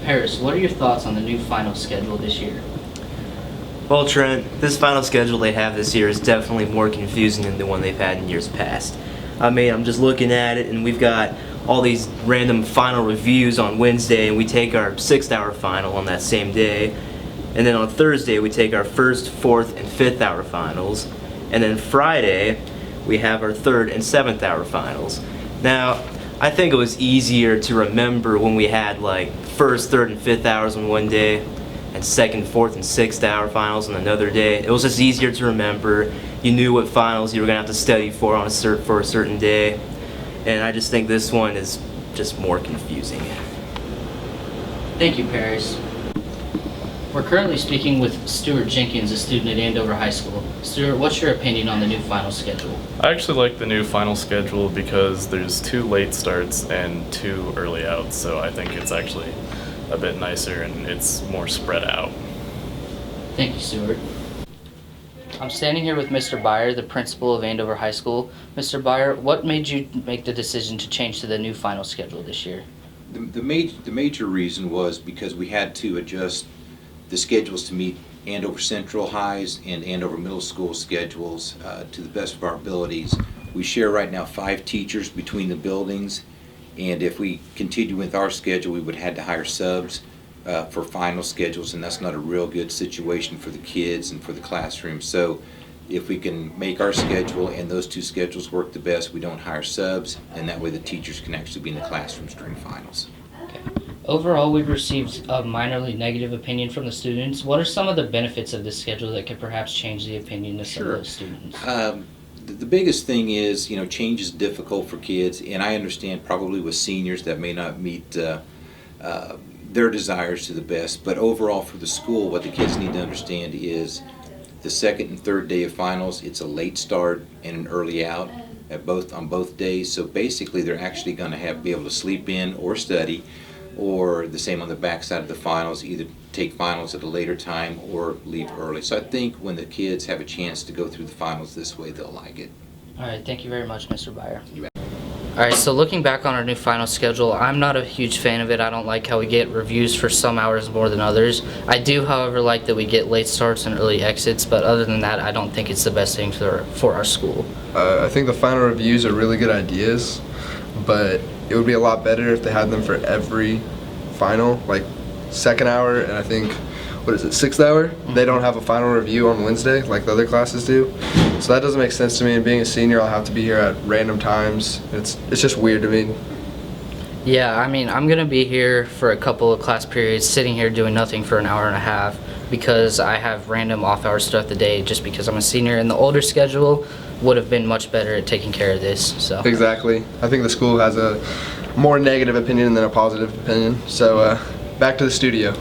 Paris, what are your thoughts on the new final schedule this year? Well, Trent, this final schedule they have this year is definitely more confusing than the one they've had in years past. I mean, I'm just looking at it, and we've got all these random final reviews on Wednesday, and we take our 6th-hour final on that same day. And then on Thursday, we take our 1st, 4th, and 5th-hour finals. And then Friday, we have our 3rd and 7th-hour finals. Now, I think it was easier to remember when we had like 1st, 3rd, and 5th hours on one day, and 2nd, 4th, and 6th-hour finals on another day. It was just easier to remember. You knew what finals you were going to have to study for on a certain day. And I just think this one is just more confusing. Thank you, Paris. We're currently speaking with Stuart Jenkins, a student at Andover High School. Stuart, what's your opinion on the new final schedule? I actually like the new final schedule because there's 2 late starts and 2 early outs, so I think it's actually a bit nicer and it's more spread out. Thank you, Stuart. I'm standing here with Mr. Byer, the principal of Andover High School. Mr. Byer, what made you make the decision to change to the new final schedule this year? The major reason was because we had to adjust the schedules to meet Andover Central High's and Andover Middle School schedules to the best of our abilities. We share right now 5 teachers between the buildings, and if we continue with our schedule, we would have to hire subs for final schedules, and that's not a real good situation for the kids and for the classroom. So if we can make our schedule and those 2 schedules work the best, we don't hire subs, and that way the teachers can actually be in the classrooms during finals. Okay. Overall, we've received a minorly negative opinion from the students. What are some of the benefits of this schedule that could perhaps change the opinion of some of those students? The biggest thing is, change is difficult for kids, and I understand probably with seniors that may not meet their desires to the best, but overall for the school, what the kids need to understand is the 2nd and 3rd day of finals, it's a late start and an early out on both days, so basically they're actually going to be able to sleep in or study, or the same on the back side of the finals, either take finals at a later time or leave early. So I think when the kids have a chance to go through the finals this way, they'll like it. All right, thank you very much, Mr. Byer. You bet. All right, so looking back on our new final schedule, I'm not a huge fan of it. I don't like how we get reviews for some hours more than others. I do, however, like that we get late starts and early exits, but other than that, I don't think it's the best thing for our school. I think the final reviews are really good ideas, but it would be a lot better if they had them for every final, like 2nd hour, and I think, 6th hour? They don't have a final review on Wednesday like the other classes do. So that doesn't make sense to me, and being a senior, I'll have to be here at random times. It's just weird to me. Yeah, I mean, I'm going to be here for a couple of class periods, sitting here doing nothing for an hour and a half because I have random off-hours throughout the day just because I'm a senior, and the older schedule would have been much better at taking care of this. So Exactly. I think the school has a more negative opinion than a positive opinion. So back to the studio.